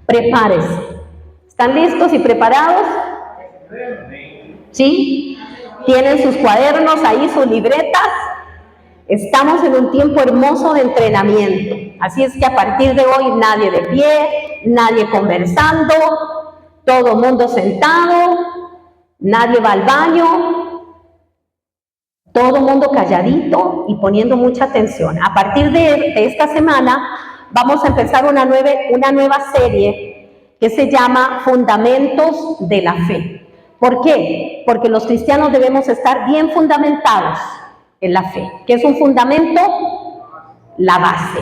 Prepárese. ¿Están listos y preparados? ¿Sí? ¿Tienen sus cuadernos ahí, sus libretas? Estamos en un tiempo hermoso de entrenamiento. Así es que a partir de hoy nadie de pie, nadie conversando, todo mundo sentado, nadie va al baño, todo mundo calladito y poniendo mucha atención. A partir de esta semana vamos a empezar una nueva serie que se llama Fundamentos de la Fe. ¿Por qué? Porque los cristianos debemos estar bien fundamentados en la fe. ¿Qué es un fundamento? La base,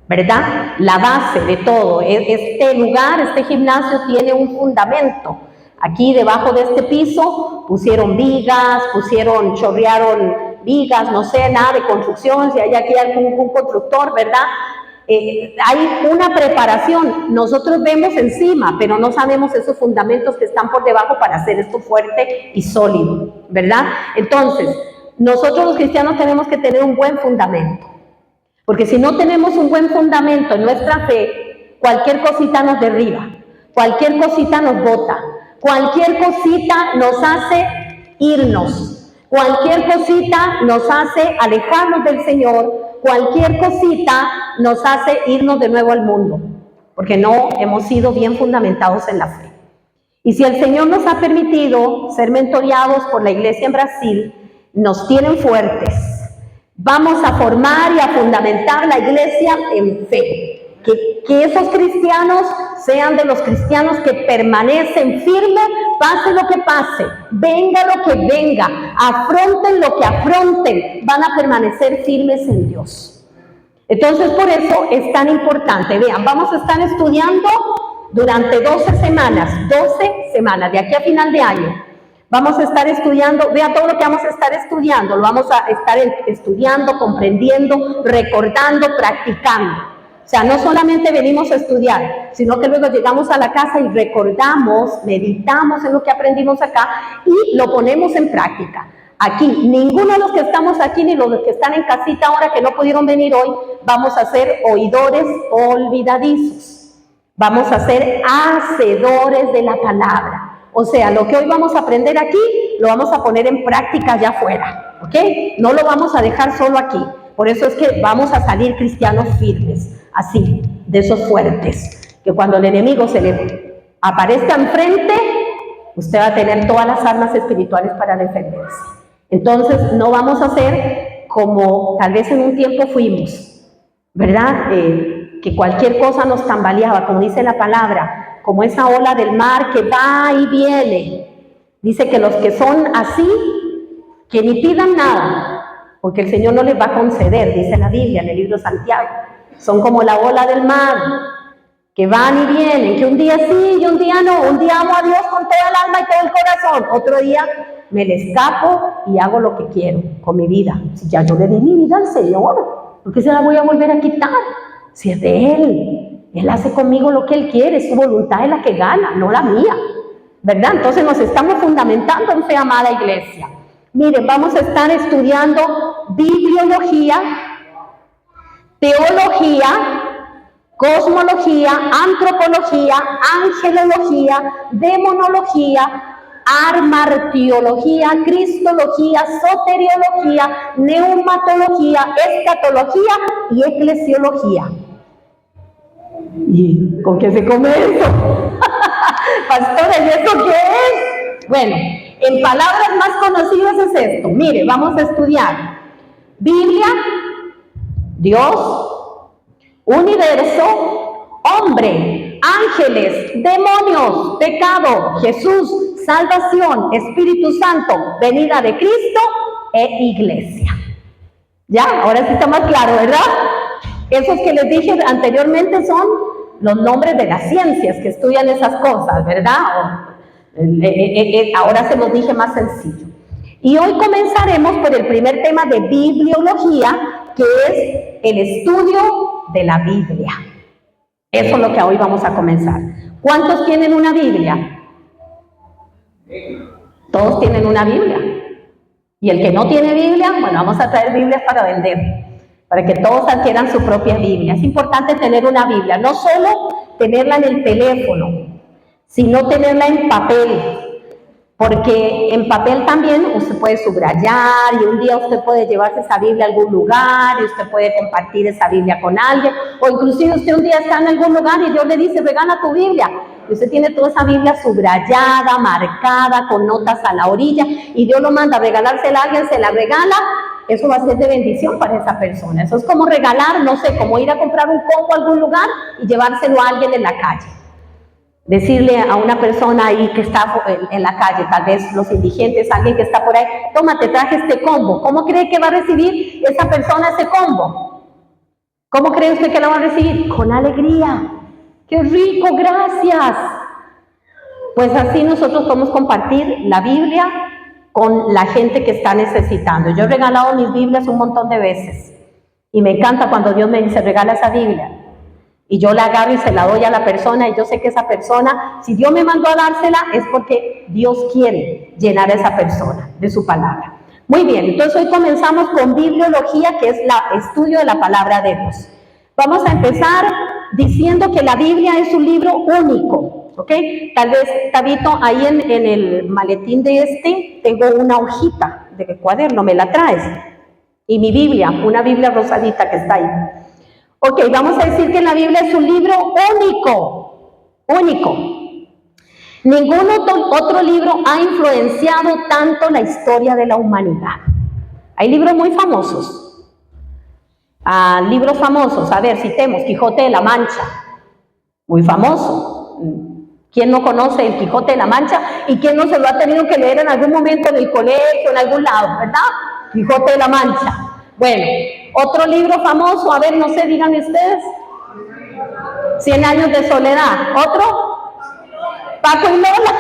¿verdad? La base de todo. Este lugar, este gimnasio tiene un fundamento. Aquí debajo de este piso pusieron vigas, chorrearon vigas, no sé, nada de construcción, si hay aquí algún constructor, ¿verdad? Hay una preparación, nosotros vemos encima, pero no sabemos esos fundamentos que están por debajo para hacer esto fuerte y sólido, ¿verdad? Entonces, nosotros los cristianos tenemos que tener un buen fundamento, porque si no tenemos un buen fundamento en nuestra fe, cualquier cosita nos derriba, cualquier cosita nos bota, cualquier cosita nos hace irnos, cualquier cosita nos hace alejarnos del Señor, cualquier cosita nos hace irnos de nuevo al mundo, porque no hemos sido bien fundamentados en la fe. Y si el Señor nos ha permitido ser mentoreados por la iglesia en Brasil, nos tienen fuertes. Vamos a formar y a fundamentar la iglesia en fe. Que esos cristianos sean de los cristianos que permanecen firmes, pase lo que pase, venga lo que venga, afronten lo que afronten, van a permanecer firmes en Dios. Entonces, por eso es tan importante. Vean, vamos a estar estudiando durante 12 semanas, de aquí a final de año. Vamos a estar estudiando, vea todo lo que vamos a estar estudiando, lo vamos a estar estudiando, comprendiendo, recordando, practicando. O sea, no solamente venimos a estudiar, sino que luego llegamos a la casa y recordamos, meditamos en lo que aprendimos acá y lo ponemos en práctica. Aquí, ninguno de los que estamos aquí, ni los que están en casita ahora que no pudieron venir hoy, vamos a ser oidores olvidadizos. Vamos a ser hacedores de la palabra. O sea, lo que hoy vamos a aprender aquí, lo vamos a poner en práctica allá afuera, ¿ok? No lo vamos a dejar solo aquí. Por eso es que vamos a salir cristianos firmes, así, de esos fuertes, que cuando el enemigo se le aparezca enfrente, usted va a tener todas las armas espirituales para defenderse. Entonces, no vamos a ser como tal vez en un tiempo fuimos, ¿verdad? Que cualquier cosa nos tambaleaba, como dice la palabra, como esa ola del mar que va y viene. Dice que los que son así, que ni pidan nada, porque el Señor no les va a conceder, dice la Biblia en el libro de Santiago. Son como la ola del mar, que van y vienen, que un día sí y un día no, un día amo a Dios con toda el alma y todo el corazón, otro día me le escapo y hago lo que quiero con mi vida. Si ya yo le di mi vida al Señor, ¿por qué se la voy a volver a quitar? Si es de Él hace conmigo lo que Él quiere, su voluntad es la que gana, no la mía, ¿verdad? Entonces nos estamos fundamentando en fe, amada iglesia. Miren, vamos a estar estudiando bibliología, teología, cosmología, antropología, angelología, demonología, armartiología, cristología, soteriología, neumatología, escatología y eclesiología. ¿Y con qué se come eso? Pastores, ¿y eso qué es? Bueno, en palabras más conocidas es esto. Mire, vamos a estudiar Biblia, Dios, universo, hombre, ángeles, demonios, pecado, Jesús, salvación, Espíritu Santo, venida de Cristo e iglesia. ¿Ya? Ahora sí está más claro, ¿verdad? Esos que les dije anteriormente son los nombres de las ciencias que estudian esas cosas, ¿verdad? Ahora se los dije más sencillo. Y hoy comenzaremos por el primer tema de bibliología, que es el estudio de la Biblia. Eso es lo que hoy vamos a comenzar. ¿Cuántos tienen una Biblia? Todos tienen una Biblia. Y el que no tiene Biblia, bueno, vamos a traer Biblias para vender, para que todos adquieran su propia Biblia. Es importante tener una Biblia, no solo tenerla en el teléfono, sino tenerla en papel. Porque en papel también usted puede subrayar y un día usted puede llevarse esa Biblia a algún lugar y usted puede compartir esa Biblia con alguien, o inclusive usted un día está en algún lugar y Dios le dice, regala tu Biblia, y usted tiene toda esa Biblia subrayada, marcada, con notas a la orilla, y Dios lo manda a regalársela a alguien, se la regala, eso va a ser de bendición para esa persona. Eso es como regalar, no sé, como ir a comprar un combo a algún lugar y llevárselo a alguien en la calle. Decirle a una persona ahí que está en la calle, tal vez los indigentes, alguien que está por ahí, toma, te traje este combo. ¿Cómo cree que va a recibir esa persona ese combo? ¿Cómo cree usted que lo va a recibir? Con alegría. ¡Qué rico! ¡Gracias! Pues así nosotros podemos compartir la Biblia con la gente que está necesitando. Yo he regalado mis Biblias un montón de veces y me encanta cuando Dios me dice, regala esa Biblia. Y yo la agarro y se la doy a la persona y yo sé que esa persona, si Dios me mandó a dársela, es porque Dios quiere llenar a esa persona de su palabra. Muy bien, entonces hoy comenzamos con bibliología, que es el estudio de la palabra de Dios. Vamos a empezar diciendo que la Biblia es un libro único, ¿ok? Tal vez, Tabito, ahí en el maletín de tengo una hojita de cuaderno, me la traes. Y mi Biblia, una Biblia rosadita que está ahí. Ok, vamos a decir que la Biblia es un libro único. Ningún otro libro ha influenciado tanto la historia de la humanidad. Hay libros muy famosos. Libros famosos, a ver, citemos Quijote de la Mancha, muy famoso. ¿Quién no conoce el Quijote de la Mancha? ¿Y quién no se lo ha tenido que leer en algún momento en el colegio, en algún lado, verdad? Quijote de la Mancha. Bueno, otro libro famoso, a ver, no sé, díganme ustedes. 100 años de soledad. ¿Otro? Paco y Lola.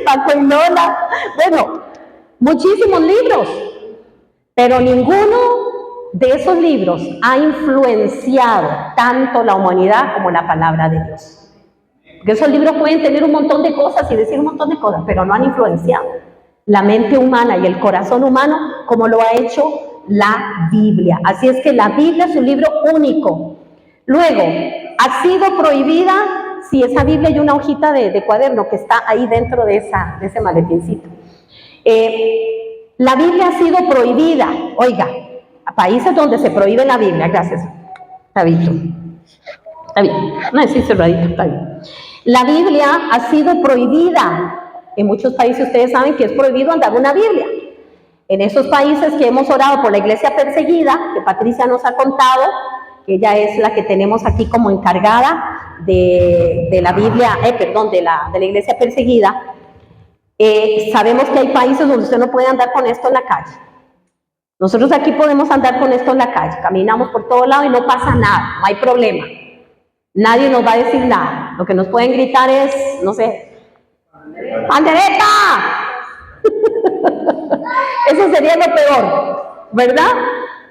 Paco y Lola. Bueno, muchísimos libros, pero ninguno de esos libros ha influenciado tanto la humanidad como la palabra de Dios. Porque esos libros pueden tener un montón de cosas y decir un montón de cosas, pero no han influenciado la mente humana y el corazón humano como lo ha hecho la Biblia. Así es que la Biblia es un libro único. Luego, ha sido prohibida, si esa Biblia hay una hojita de cuaderno que está ahí dentro de ese maletincito. La Biblia ha sido prohibida, oiga, a países donde se prohíbe la Biblia, gracias, está bien, no es cerradito, está bien. La Biblia ha sido prohibida. En muchos países ustedes saben que es prohibido andar una Biblia. En esos países que hemos orado por la iglesia perseguida, que Patricia nos ha contado, que ella es la que tenemos aquí como encargada de la Biblia, de la iglesia perseguida, sabemos que hay países donde usted no puede andar con esto en la calle. Nosotros aquí podemos andar con esto en la calle, caminamos por todo lado y no pasa nada, no hay problema. Nadie nos va a decir nada. Lo que nos pueden gritar es, no sé, ¡pandereta! Eso sería lo peor, ¿verdad?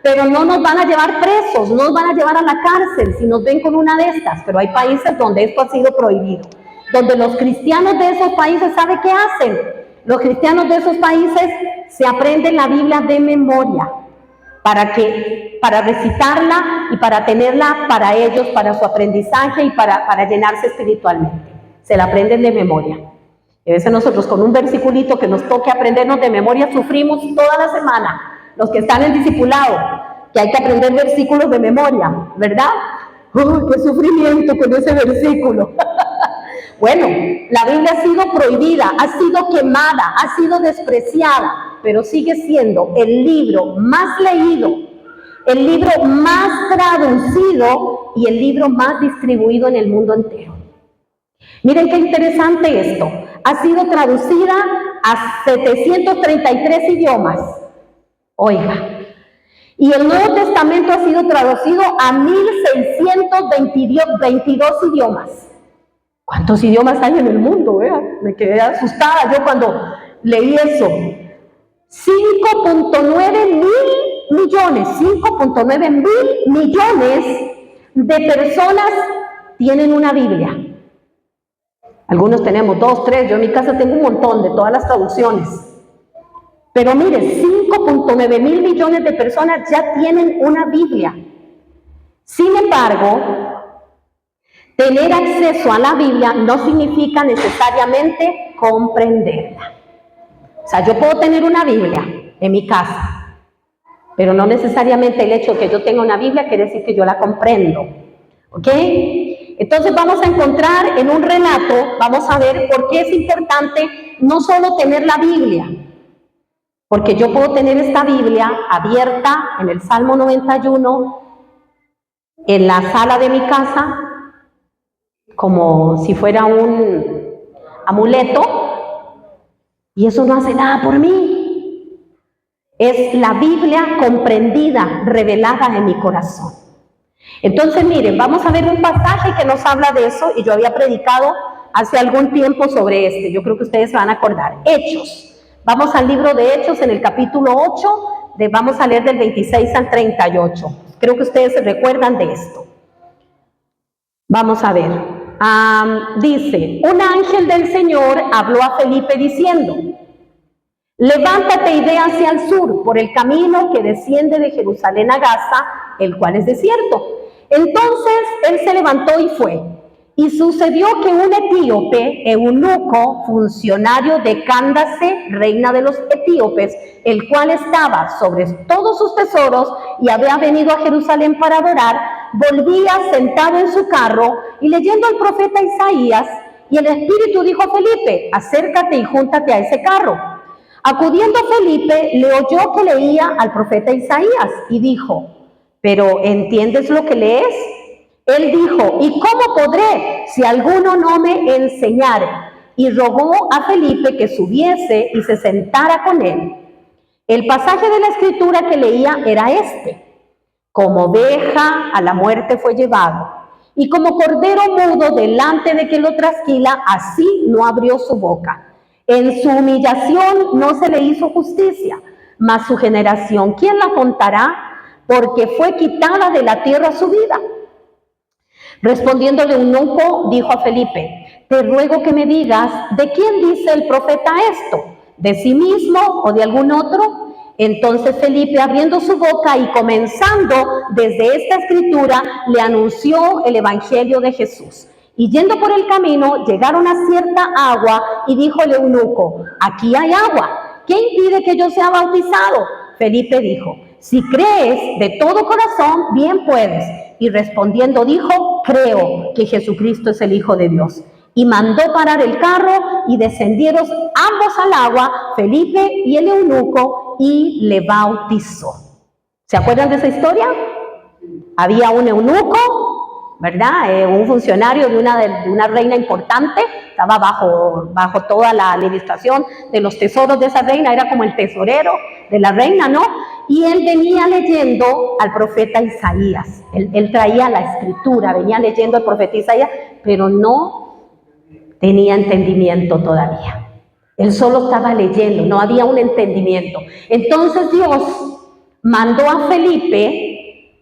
Pero no nos van a llevar presos, no nos van a llevar a la cárcel si nos ven con una de estas. Pero hay países donde esto ha sido prohibido, donde los cristianos de esos países, ¿sabe qué hacen? Los cristianos de esos países se aprenden la Biblia de memoria para recitarla y para tenerla para ellos, para su aprendizaje y para llenarse espiritualmente. Se la aprenden de memoria. Y a veces nosotros con un versiculito que nos toque aprendernos de memoria sufrimos toda la semana. Los que están en discipulado, que hay que aprender versículos de memoria, ¿verdad? ¡Oh, qué sufrimiento con ese versículo! Bueno, la Biblia ha sido prohibida, ha sido quemada, ha sido despreciada, pero sigue siendo el libro más leído, el libro más traducido y el libro más distribuido en el mundo entero. Miren qué interesante esto. Ha sido traducida a 733 idiomas. Oiga. Y el Nuevo Testamento ha sido traducido a 1622 idiomas. ¿Cuántos idiomas hay en el mundo? Me quedé asustada yo cuando leí eso. 5.9 mil millones de personas tienen una Biblia. Algunos tenemos 2, 3, yo en mi casa tengo un montón de todas las traducciones. Pero mire, 5.9 mil millones de personas ya tienen una Biblia. Sin embargo, tener acceso a la Biblia no significa necesariamente comprenderla. O sea, yo puedo tener una Biblia en mi casa, pero no necesariamente el hecho de que yo tenga una Biblia quiere decir que yo la comprendo. ¿Ok? Entonces vamos a encontrar en un relato, vamos a ver por qué es importante no solo tener la Biblia, porque yo puedo tener esta Biblia abierta en el Salmo 91, en la sala de mi casa, como si fuera un amuleto, y eso no hace nada por mí. Es la Biblia comprendida, revelada en mi corazón. Entonces, miren, vamos a ver un pasaje que nos habla de eso, y yo había predicado hace algún tiempo sobre este, yo creo que ustedes se van a acordar. Hechos. Vamos al libro de Hechos en el capítulo 8, vamos a leer del 26 al 38. Creo que ustedes se recuerdan de esto. Vamos a ver. Dice, un ángel del Señor habló a Felipe diciendo, levántate y ve hacia el sur, por el camino que desciende de Jerusalén a Gaza, el cual es desierto. Entonces él se levantó y fue. Y sucedió que un etíope, eunuco, funcionario de Candace, reina de los etíopes, el cual estaba sobre todos sus tesoros y había venido a Jerusalén para adorar, volvía sentado en su carro y leyendo al profeta Isaías, y el Espíritu dijo a Felipe, acércate y júntate a ese carro. Acudiendo Felipe, le oyó que leía al profeta Isaías y dijo, ¿pero entiendes lo que lees? Él dijo, ¿y cómo podré si alguno no me enseñare? Y rogó a Felipe que subiese y se sentara con él. El pasaje de la escritura que leía era este. Como oveja a la muerte fue llevado, y como cordero mudo delante de que lo trasquila, así no abrió su boca. En su humillación no se le hizo justicia, mas su generación, ¿quién la contará? Porque fue quitada de la tierra su vida. Respondiéndole eunuco, dijo a Felipe, te ruego que me digas, ¿de quién dice el profeta esto? ¿De sí mismo o de algún otro? Entonces Felipe, abriendo su boca y comenzando desde esta escritura, le anunció el evangelio de Jesús. Y yendo por el camino, llegaron a cierta agua y dijo el eunuco, aquí hay agua, ¿qué impide que yo sea bautizado? Felipe dijo, si crees de todo corazón, bien puedes. Y respondiendo dijo, creo que Jesucristo es el Hijo de Dios. Y mandó parar el carro y descendieron ambos al agua, Felipe y el eunuco, y le bautizó. ¿Se acuerdan de esa historia? Había un eunuco, ¿verdad? Un funcionario de una reina importante, estaba bajo toda la administración de los tesoros de esa reina, era como el tesorero de la reina, ¿no? Y él venía leyendo al profeta Isaías, él traía la escritura, venía leyendo al profeta Isaías, pero no tenía entendimiento todavía. Él solo estaba leyendo, no había un entendimiento. Entonces Dios mandó a Felipe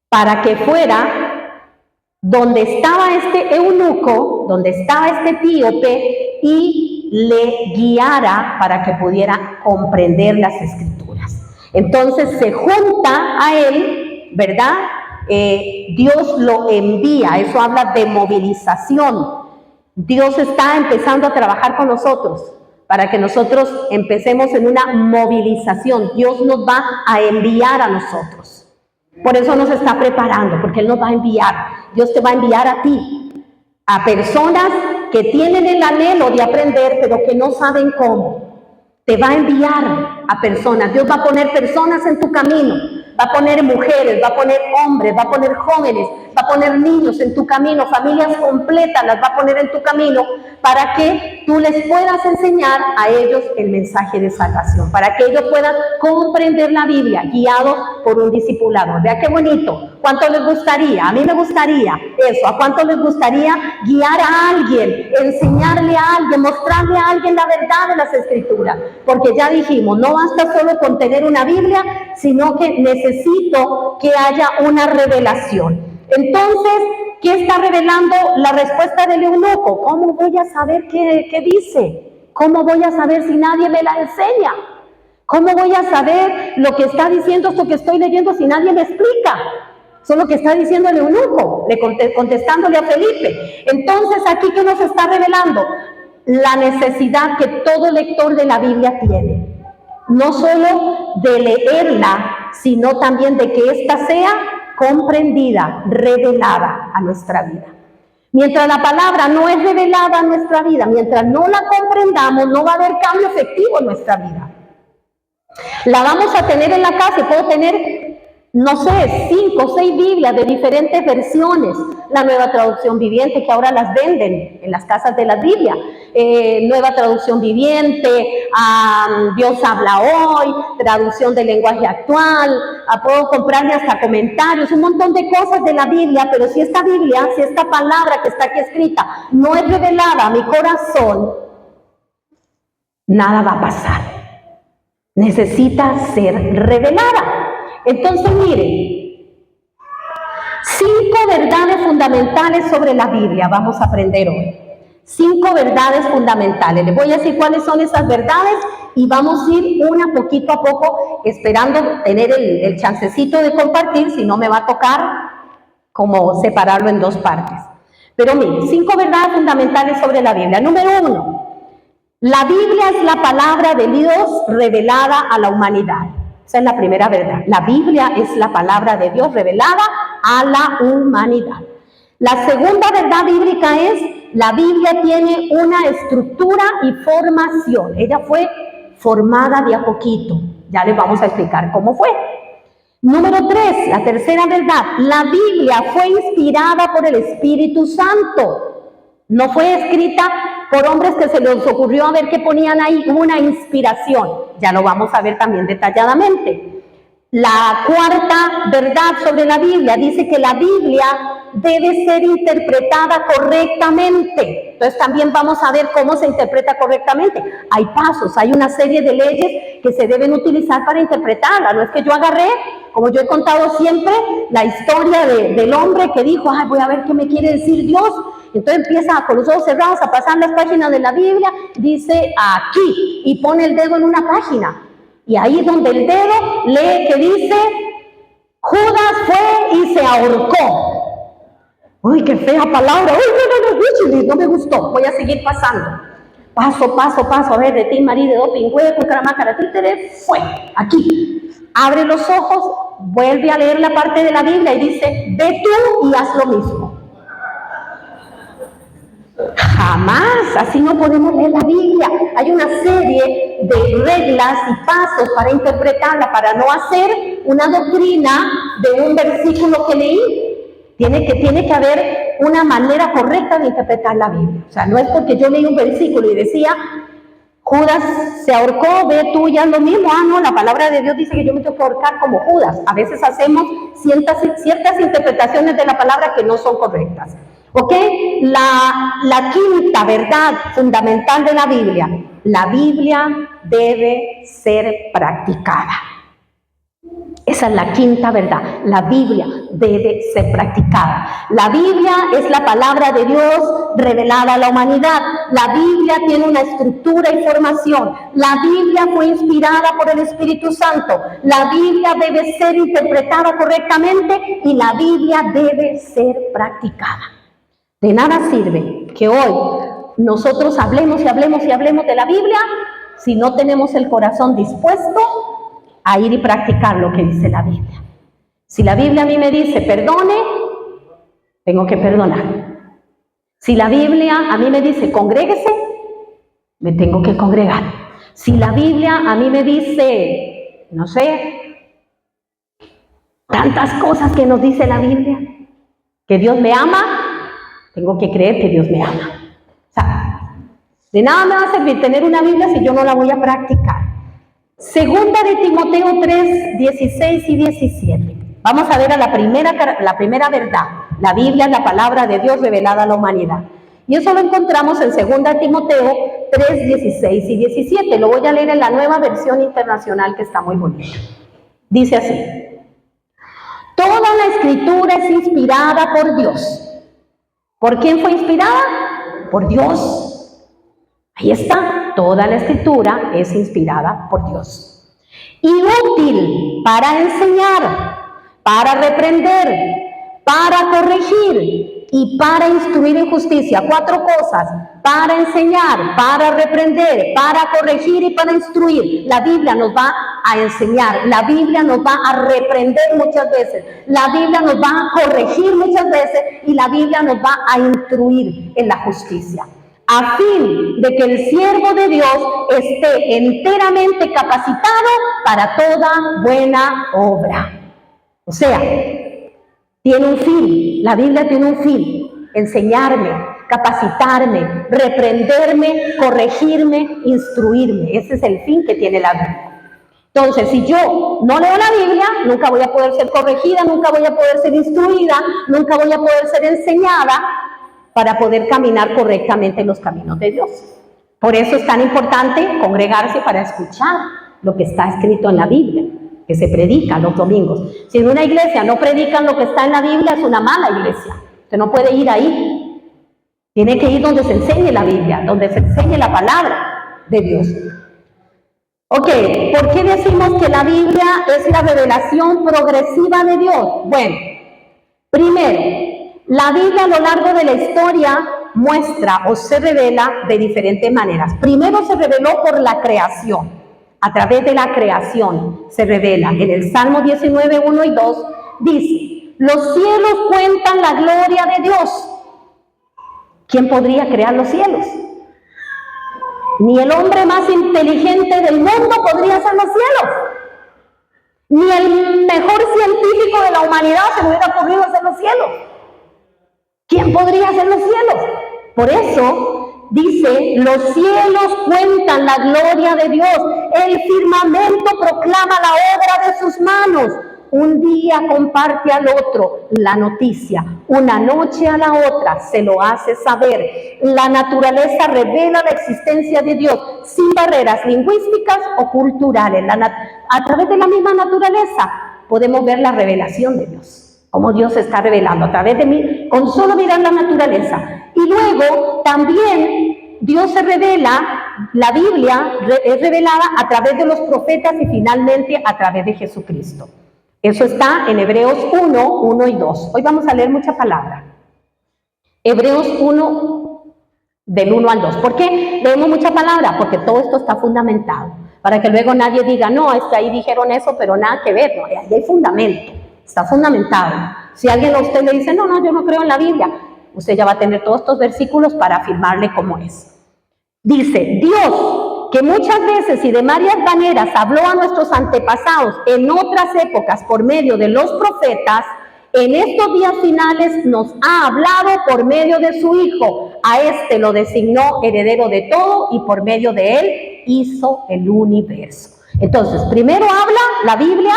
para que fuera donde estaba este eunuco, donde estaba este etíope, y le guiara para que pudiera comprender las escrituras. Entonces se junta a él, ¿verdad? Dios lo envía, eso habla de movilización. Dios está empezando a trabajar con nosotros para que nosotros empecemos en una movilización. Dios nos va a enviar a nosotros. Por eso nos está preparando, porque Él nos va a enviar. Dios te va a enviar a ti, a personas que tienen el anhelo de aprender, pero que no saben cómo. Te va a enviar a personas. Dios va a poner personas en tu camino. Va a poner mujeres, va a poner hombres, va a poner jóvenes, va a poner niños en tu camino, familias completas las va a poner en tu camino para que tú les puedas enseñar a ellos el mensaje de salvación, para que ellos puedan comprender la Biblia guiados por un discipulador. Vea qué bonito. ¿Cuánto les gustaría? A mí me gustaría eso. ¿A cuánto les gustaría guiar a alguien, enseñarle a alguien, mostrarle a alguien la verdad de las Escrituras? Porque ya dijimos, no basta solo con tener una Biblia, sino que necesito que haya una revelación. Entonces, ¿qué está revelando la respuesta del eunuco? ¿Cómo voy a saber qué dice? ¿Cómo voy a saber si nadie me la enseña? ¿Cómo voy a saber lo que está diciendo esto que estoy leyendo si nadie me explica? Eso es lo que está diciendo el eunuco, contestándole a Felipe. Entonces, aquí, ¿qué nos está revelando? La necesidad que todo lector de la Biblia tiene. No solo de leerla, sino también de que ésta sea comprendida, revelada a nuestra vida. Mientras la palabra no es revelada a nuestra vida, mientras no la comprendamos, no va a haber cambio efectivo en nuestra vida. La vamos a tener en la casa y puedo tener, no sé, 5 o 6 Biblias de diferentes versiones. La Nueva Traducción Viviente, que ahora las venden en las casas de la Biblia. Nueva Traducción Viviente, Dios habla hoy, traducción del lenguaje actual, puedo comprarme hasta comentarios, un montón de cosas de la Biblia, pero si esta Biblia, si esta palabra que está aquí escrita no es revelada a mi corazón, nada va a pasar. Necesita ser revelada. Entonces, miren, 5 verdades fundamentales sobre la Biblia vamos a aprender hoy. 5 verdades fundamentales. Les voy a decir cuáles son esas verdades y vamos a ir una poquito a poco, esperando tener el chancecito de compartir, si no me va a tocar como separarlo en 2 partes. Pero miren, 5 verdades fundamentales sobre la Biblia. Número 1, la Biblia es la palabra de Dios revelada a la humanidad. Esa es la primera verdad. La Biblia es la palabra de Dios revelada a la humanidad. La segunda verdad bíblica es, la Biblia tiene una estructura y formación. Ella fue formada de a poquito. Ya les vamos a explicar cómo fue. Número 3, la tercera verdad, la Biblia fue inspirada por el Espíritu Santo. No fue escrita por hombres que se les ocurrió a ver qué ponían ahí, una inspiración. Ya lo vamos a ver también detalladamente. La cuarta verdad sobre la Biblia dice que la Biblia debe ser interpretada correctamente. Entonces también vamos a ver cómo se interpreta correctamente. Hay pasos, hay una serie de leyes que se deben utilizar para interpretarla. No es que yo agarré, como yo he contado siempre, la historia del hombre que dijo, ay, voy a ver qué me quiere decir Dios. Entonces empieza con los ojos cerrados a pasar las páginas de la Biblia, dice aquí, y pone el dedo en una página. Y ahí donde el dedo lee que dice, Judas fue y se ahorcó. Uy, qué fea palabra. Uy, no me gustó. Voy a seguir pasando. Paso, paso, paso. A ver, de ti, María, de doping, hueco, caramácara, títere, fue. Aquí. Abre los ojos, vuelve a leer la parte de la Biblia y dice, ve tú y haz lo mismo. Jamás, así no podemos leer la Biblia. Hay una serie de reglas y pasos para interpretarla, para no hacer una doctrina de un versículo que leí. Tiene que haber una manera correcta de interpretar la Biblia. O sea, no es porque yo leí un versículo y decía, Judas se ahorcó, ve tú y haz lo mismo. Ah, no, la palabra de Dios dice que yo me tengo que ahorcar como Judas. A veces hacemos ciertas interpretaciones de la palabra que no son correctas. ¿Ok? La quinta verdad fundamental de la Biblia debe ser practicada. Esa es la quinta verdad. La Biblia debe ser practicada. La Biblia es la palabra de Dios revelada a la humanidad. La Biblia tiene una estructura y formación. La Biblia fue inspirada por el Espíritu Santo. La Biblia debe ser interpretada correctamente y la Biblia debe ser practicada. De nada sirve que hoy nosotros hablemos y hablemos y hablemos de la Biblia si no tenemos el corazón dispuesto a ir y practicar lo que dice la Biblia. Si la Biblia a mí me dice perdone, tengo que perdonar. Si la Biblia a mí me dice congréguese, me tengo que congregar. Si la Biblia a mí me dice, no sé, tantas cosas que nos dice la Biblia, que Dios me ama, tengo que creer que Dios me ama. O sea, de nada me va a servir tener una Biblia si yo no la voy a practicar. Segunda de Timoteo 3, 16 y 17. Vamos a ver a la primera verdad. La Biblia es la palabra de Dios revelada a la humanidad. Y eso lo encontramos en segunda de Timoteo 3, 16 y 17. Lo voy a leer en la Nueva Versión Internacional, que está muy bonita. Dice así. Toda la escritura es inspirada por Dios. ¿Por quién fue inspirada? Por Dios. Ahí está, toda la escritura es inspirada por Dios. Y útil para enseñar, para reprender, para corregir y para instruir en justicia. 4 cosas: para enseñar, para reprender, para corregir y para instruir. La Biblia nos va a enseñar, la Biblia nos va a reprender muchas veces, la Biblia nos va a corregir muchas veces y la Biblia nos va a instruir en la justicia, a fin de que el siervo de Dios esté enteramente capacitado para toda buena obra. O sea, tiene un fin, la Biblia tiene un fin: enseñarme, capacitarme, reprenderme, corregirme, instruirme. Ese es el fin que tiene la Biblia. Entonces, si yo no leo la Biblia, nunca voy a poder ser corregida, nunca voy a poder ser instruida, nunca voy a poder ser enseñada para poder caminar correctamente en los caminos de Dios. Por eso es tan importante congregarse para escuchar lo que está escrito en la Biblia, que se predica los domingos. Si en una iglesia no predican lo que está en la Biblia, es una mala iglesia. Usted no puede ir ahí. Tiene que ir donde se enseñe la Biblia, donde se enseñe la palabra de Dios. Ok, ¿por qué decimos que la Biblia es la revelación progresiva de Dios? Bueno, primero, la Biblia a lo largo de la historia muestra o se revela de diferentes maneras. Primero se reveló por la creación. A través de la creación se revela. En el Salmo 19, 1 y 2 dice: los cielos cuentan la gloria de Dios. ¿Quién podría crear los cielos? Ni el hombre más inteligente del mundo podría hacer los cielos. Ni el mejor científico de la humanidad se le hubiera ocurrido hacer los cielos. ¿Quién podría hacer los cielos? Por eso dice: los cielos cuentan la gloria de Dios, el firmamento proclama la obra de sus manos. Un día comparte al otro la noticia, una noche a la otra se lo hace saber. La naturaleza revela la existencia de Dios sin barreras lingüísticas o culturales. A través de la misma naturaleza podemos ver la revelación de Dios, cómo Dios se está revelando a través de mí, con solo mirar la naturaleza. Y luego también Dios se revela, la Biblia es revelada a través de los profetas y finalmente a través de Jesucristo. Eso está en Hebreos 1, 1 y 2. Hoy vamos a leer mucha palabra. Hebreos 1, del 1 al 2. ¿Por qué leemos mucha palabra? Porque todo esto está fundamentado. Para que luego nadie diga: no, es que ahí dijeron eso, pero nada que ver. No, ahí hay fundamento. Está fundamentado. Si alguien a usted le dice: no, yo no creo en la Biblia, usted ya va a tener todos estos versículos para afirmarle cómo es. Dice: Dios, que muchas veces y de varias maneras habló a nuestros antepasados en otras épocas por medio de los profetas, en estos días finales nos ha hablado por medio de su Hijo. A este lo designó heredero de todo y por medio de él hizo el universo. Entonces, primero habla la Biblia,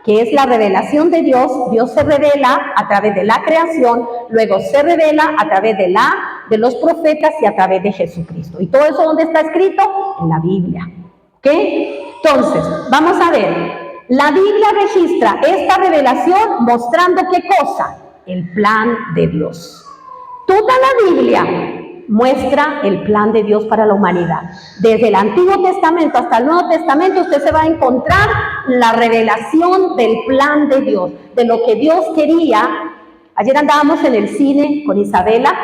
que es la revelación de Dios. Dios se revela a través de la creación, luego se revela a través de los profetas y a través de Jesucristo. ¿Y todo eso dónde está escrito? En la Biblia. ¿Ok? Entonces, vamos a ver. La Biblia registra esta revelación mostrando ¿qué cosa? El plan de Dios. Toda la Biblia muestra el plan de Dios para la humanidad. Desde el Antiguo Testamento hasta el Nuevo Testamento usted se va a encontrar la revelación del plan de Dios, de lo que Dios quería. Ayer andábamos en el cine con Isabela,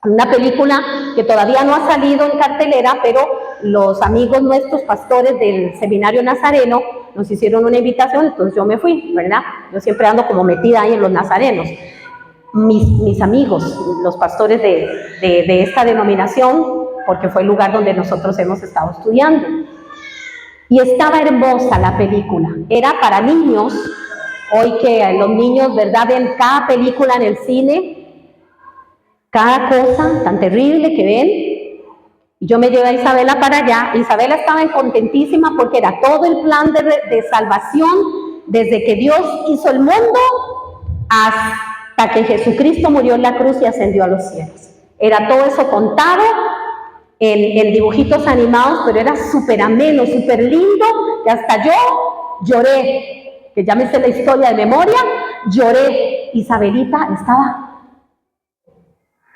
una película que todavía no ha salido en cartelera, pero los amigos nuestros pastores del Seminario Nazareno nos hicieron una invitación, entonces yo me fui, ¿verdad? Yo siempre ando como metida ahí en los nazarenos. Mis amigos, los pastores de esta denominación, porque fue el lugar donde nosotros hemos estado estudiando. Y estaba hermosa la película. Era para niños. Hoy que los niños, ¿verdad?, ven cada película en el cine, cada cosa tan terrible que ven. Y yo me llevé a Isabela para allá. Isabela estaba contentísima porque era todo el plan de salvación desde que Dios hizo el mundo hasta que Jesucristo murió en la cruz y ascendió a los cielos. Era todo eso contado en dibujitos animados, pero era súper ameno, súper lindo, que hasta yo lloré, que ya me sé la historia de memoria, lloré. Isabelita estaba,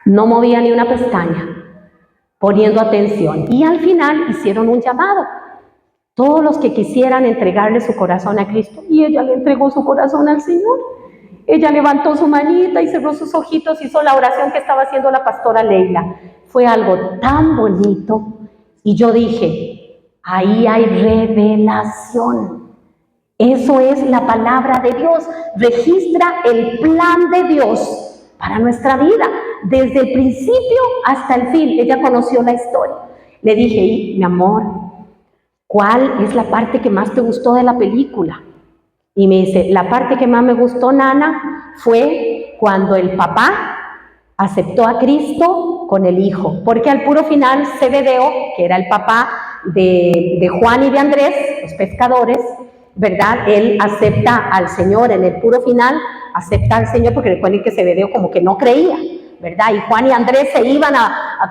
no movía ni una pestaña, poniendo atención, y al final hicieron un llamado. todos los que quisieran entregarle su corazón a Cristo. Y ella le entregó su corazón al Señor. Ella levantó su manita y cerró sus ojitos, hizo la oración que estaba haciendo la pastora Leila. Fue algo tan bonito. Y yo dije, ahí hay revelación. Eso es la palabra de Dios. Registra el plan de Dios para nuestra vida. Desde el principio hasta el fin. Ella conoció la historia. Le dije, mi amor, ¿cuál es la parte que más te gustó de la película? Y me dice, la parte que más me gustó, Nana, fue cuando el papá aceptó a Cristo con el hijo. Porque al puro final, Zebedeo, que era el papá de Juan y de Andrés, los pescadores, ¿verdad? Él acepta al Señor en el puro final, acepta al Señor, porque recuerden que Zebedeo como que no creía, ¿verdad? Y Juan y Andrés se iban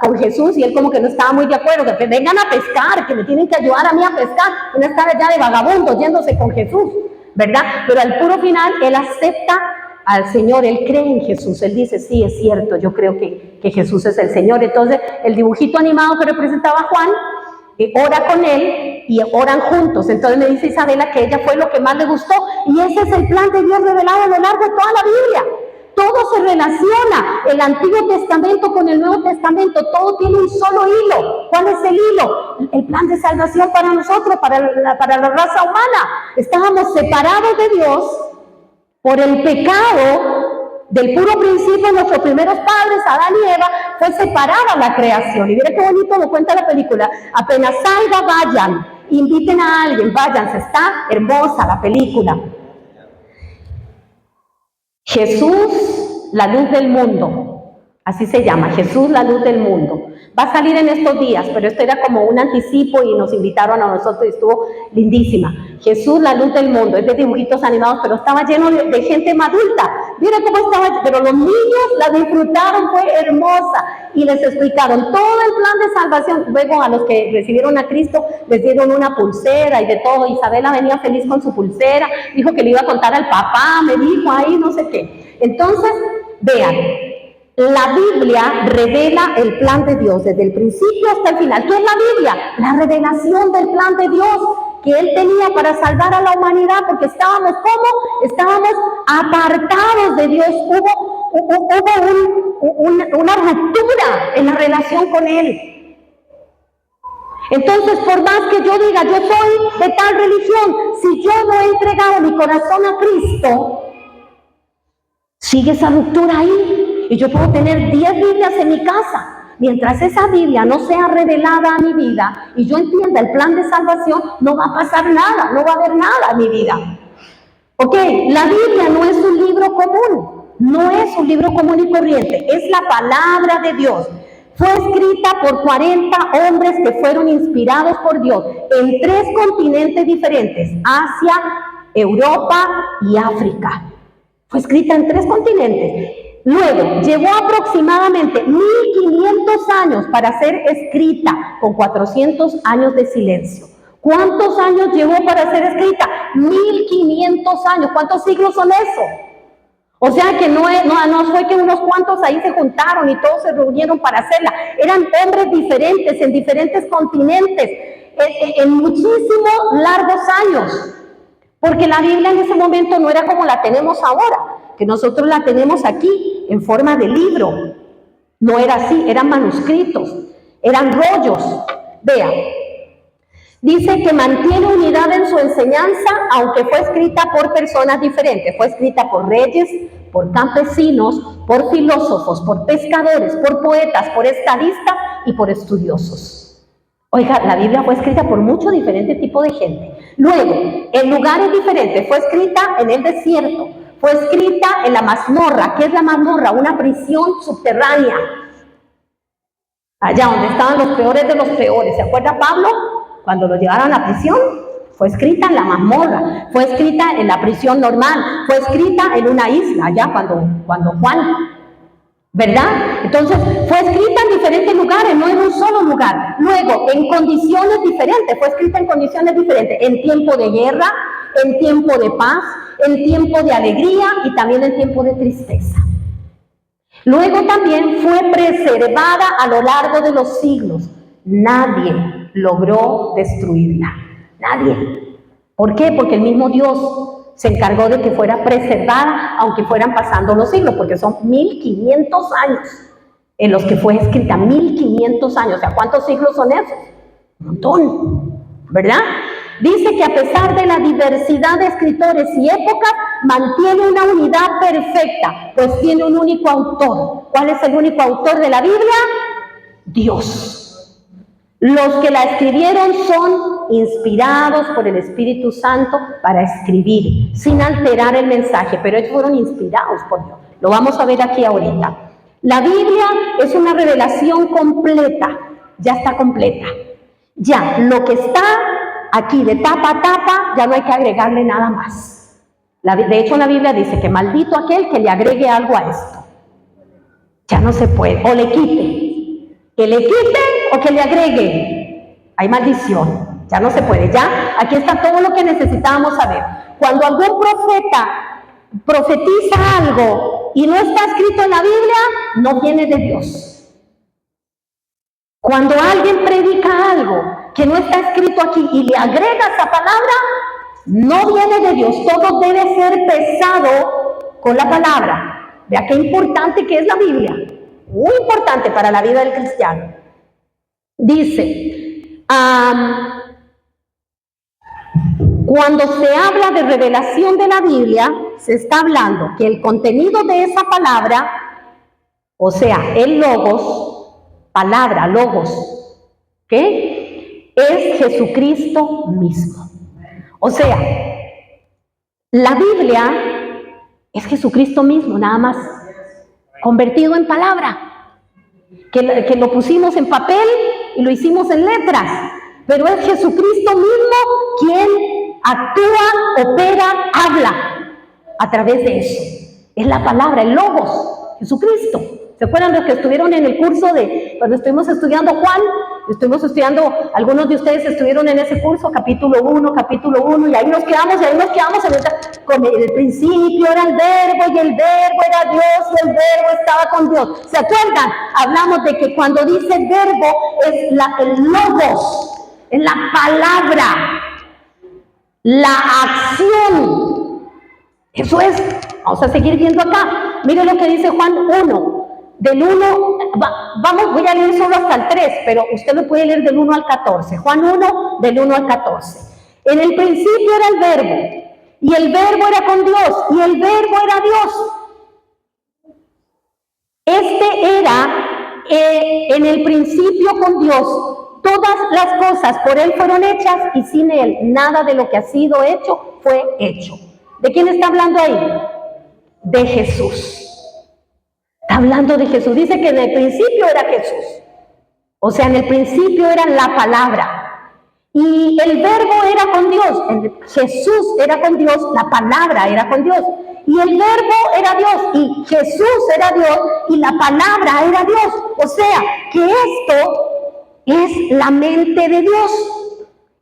con Jesús y él como que no estaba muy de acuerdo, que vengan a pescar, que me tienen que ayudar a mí a pescar, no estar allá de vagabundo yéndose con Jesús, ¿verdad? Pero al puro final él acepta al Señor, él cree en Jesús, él dice, sí, es cierto, yo creo que Jesús es el Señor. Entonces el dibujito animado que representaba a Juan, ora con él y oran juntos. Entonces me dice Isabela que ella fue lo que más le gustó, y ese es el plan de Dios revelado a lo largo de toda la Biblia. Todo se relaciona, el Antiguo Testamento con el Nuevo Testamento, todo tiene un solo hilo. ¿Cuál es el hilo? El plan de salvación para nosotros, para la raza humana. Estábamos separados de Dios por el pecado del puro principio. Nuestros primeros padres, Adán y Eva, fue separada la creación. Y mire qué bonito lo cuenta la película. Apenas salga, vayan, inviten a alguien, váyanse, está hermosa la película. Jesús, la luz del mundo, así se llama, Jesús, la luz del mundo. Va a salir en estos días, pero esto era como un anticipo y nos invitaron a nosotros y estuvo lindísima. Jesús, la luz del mundo, es de dibujitos animados, pero estaba lleno de gente adulta. Miren cómo estaba, pero los niños la disfrutaron, fue hermosa. Y les explicaron todo el plan de salvación. Luego a los que recibieron a Cristo les dieron una pulsera y de todo. Isabela venía feliz con su pulsera, dijo que le iba a contar al papá, me dijo ahí no sé qué. Entonces, vean, la Biblia revela el plan de Dios desde el principio hasta el final. ¿Qué es la Biblia? La revelación del plan de Dios que Él tenía para salvar a la humanidad, porque estábamos, ¿cómo? Estábamos apartados de Dios. Hubo una ruptura en la relación con Él. Entonces, por más que yo diga, yo soy de tal religión, si yo no he entregado mi corazón a Cristo, sigue esa ruptura ahí. Y yo puedo tener 10 Biblias en mi casa. Mientras esa Biblia no sea revelada a mi vida y yo entienda el plan de salvación, no va a pasar nada, no va a haber nada en mi vida. Ok, la Biblia no es un libro común, no es un libro común y corriente, es la palabra de Dios. Fue escrita por 40 hombres que fueron inspirados por Dios en 3 continentes diferentes, Asia, Europa y África. Fue escrita en 3 continentes. Luego, llevó aproximadamente 1500 años para ser escrita, con 400 años de silencio. ¿Cuántos años llevó para ser escrita? 1500 años. ¿Cuántos siglos son eso? O sea que no fue que unos cuantos ahí se juntaron y todos se reunieron para hacerla. Eran hombres diferentes, en diferentes continentes, en muchísimos largos años. Porque la Biblia en ese momento no era como la tenemos ahora, que nosotros la tenemos aquí en forma de libro. No era así, eran manuscritos, eran rollos. Vean, dice que mantiene unidad en su enseñanza, aunque fue escrita por personas diferentes. Fue escrita por reyes, por campesinos, por filósofos, por pescadores, por poetas, por estadistas y por estudiosos. Oiga, la Biblia fue escrita por mucho diferente tipo de gente. Luego, en lugares diferentes, fue escrita en el desierto, fue escrita en la mazmorra. ¿Qué es la mazmorra? Una prisión subterránea. Allá donde estaban los peores de los peores. ¿Se acuerda Pablo? Cuando lo llevaron a la prisión, fue escrita en la mazmorra, fue escrita en la prisión normal, fue escrita en una isla, allá cuando Juan, ¿verdad? Entonces, fue escrita en diferentes lugares, no en un solo lugar. Luego, en condiciones diferentes, fue escrita en condiciones diferentes, en tiempo de guerra, en tiempo de paz, en tiempo de alegría y también en tiempo de tristeza. Luego también fue preservada a lo largo de los siglos. Nadie logró destruirla. Nadie. ¿Por qué? Porque el mismo Dios se encargó de que fuera preservada, aunque fueran pasando los siglos, porque son 1500 años en los que fue escrita, 1500 años. O sea, ¿cuántos siglos son esos? Un montón, ¿verdad? Dice que a pesar de la diversidad de escritores y épocas, mantiene una unidad perfecta, pues tiene un único autor. ¿Cuál es el único autor de la Biblia? Dios. Los que la escribieron son inspirados por el Espíritu Santo para escribir, sin alterar el mensaje, pero ellos fueron inspirados por Dios. Lo vamos a ver aquí ahorita. La Biblia es una revelación completa, ya está completa. Ya, lo que está aquí de tapa a tapa, ya no hay que agregarle nada más. De hecho, la Biblia dice que maldito aquel que le agregue algo a esto. Ya no se puede, o le quite. Que le quite o que le agregue. Hay maldición, ya no se puede. Ya, aquí está todo lo que necesitábamos saber. Cuando algún profeta profetiza algo y no está escrito en la Biblia, no viene de Dios. Cuando alguien predica algo que no está escrito aquí y le agrega esa palabra, no viene de Dios. Todo debe ser pesado con la palabra. Vea qué importante que es la Biblia. Muy importante para la vida del cristiano. Dice, cuando se habla de revelación de la Biblia, se está hablando que el contenido de esa palabra, o sea, el logos, palabra, logos, ¿qué? Es Jesucristo mismo. O sea, la Biblia es Jesucristo mismo, nada más. Convertido en palabra, que lo pusimos en papel y lo hicimos en letras, pero es Jesucristo mismo quien actúa, opera, habla a través de eso. Es la palabra, el logos, Jesucristo. ¿Se acuerdan los que estuvieron en el curso de cuando estuvimos estudiando Juan? Estuvimos estudiando, algunos de ustedes estuvieron en ese curso, capítulo 1, y ahí nos quedamos, con el principio era el verbo, y el verbo era Dios, y el verbo estaba con Dios. ¿Se acuerdan? Hablamos de que cuando dice verbo, es el logos, es la palabra, la acción. Eso es. Vamos a seguir viendo acá. Miren lo que dice Juan 1. Del 1, voy a leer solo hasta el 3, pero usted lo puede leer del 1 al 14. Juan 1, del 1 al 14. En el principio era el verbo, y el verbo era con Dios, y el verbo era Dios. Este era en el principio con Dios. Todas las cosas por Él fueron hechas, y sin Él nada de lo que ha sido hecho fue hecho. ¿De quién está hablando ahí? De Jesús. Está hablando de Jesús. Dice que en el principio era Jesús. O sea, en el principio era la palabra. Y el verbo era con Dios. Jesús era con Dios. La palabra era con Dios. Y el verbo era Dios. Y Jesús era Dios. Y la palabra era Dios. O sea, que esto es la mente de Dios.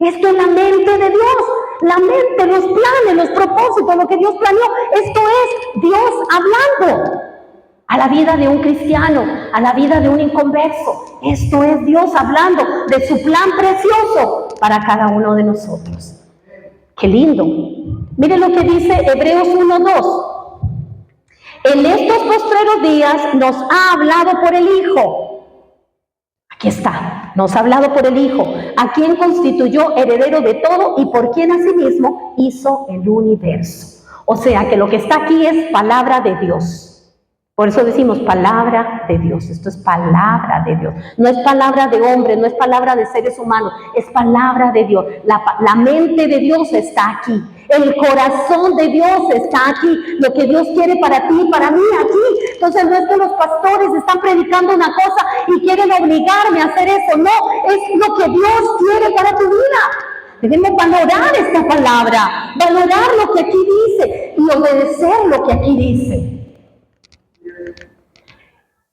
Esto es la mente de Dios. La mente, los planes, los propósitos, lo que Dios planeó. Esto es Dios hablando a la vida de un cristiano, a la vida de un inconverso. Esto es Dios hablando de su plan precioso para cada uno de nosotros. ¡Qué lindo! Miren lo que dice Hebreos 1:2. En estos postreros días nos ha hablado por el Hijo. Aquí está, nos ha hablado por el Hijo, a quien constituyó heredero de todo y por quien asimismo hizo el universo. O sea que lo que está aquí es palabra de Dios. Por eso decimos palabra de Dios. Esto es palabra de Dios. No es palabra de hombres, no es palabra de seres humanos, es palabra de Dios. La mente de Dios está aquí. El corazón de Dios está aquí. Lo que Dios quiere para ti y para mí aquí. Entonces no es que los pastores están predicando una cosa y quieren obligarme a hacer eso. No, es lo que Dios quiere para tu vida. Debemos valorar esta palabra, valorar lo que aquí dice y obedecer lo que aquí dice.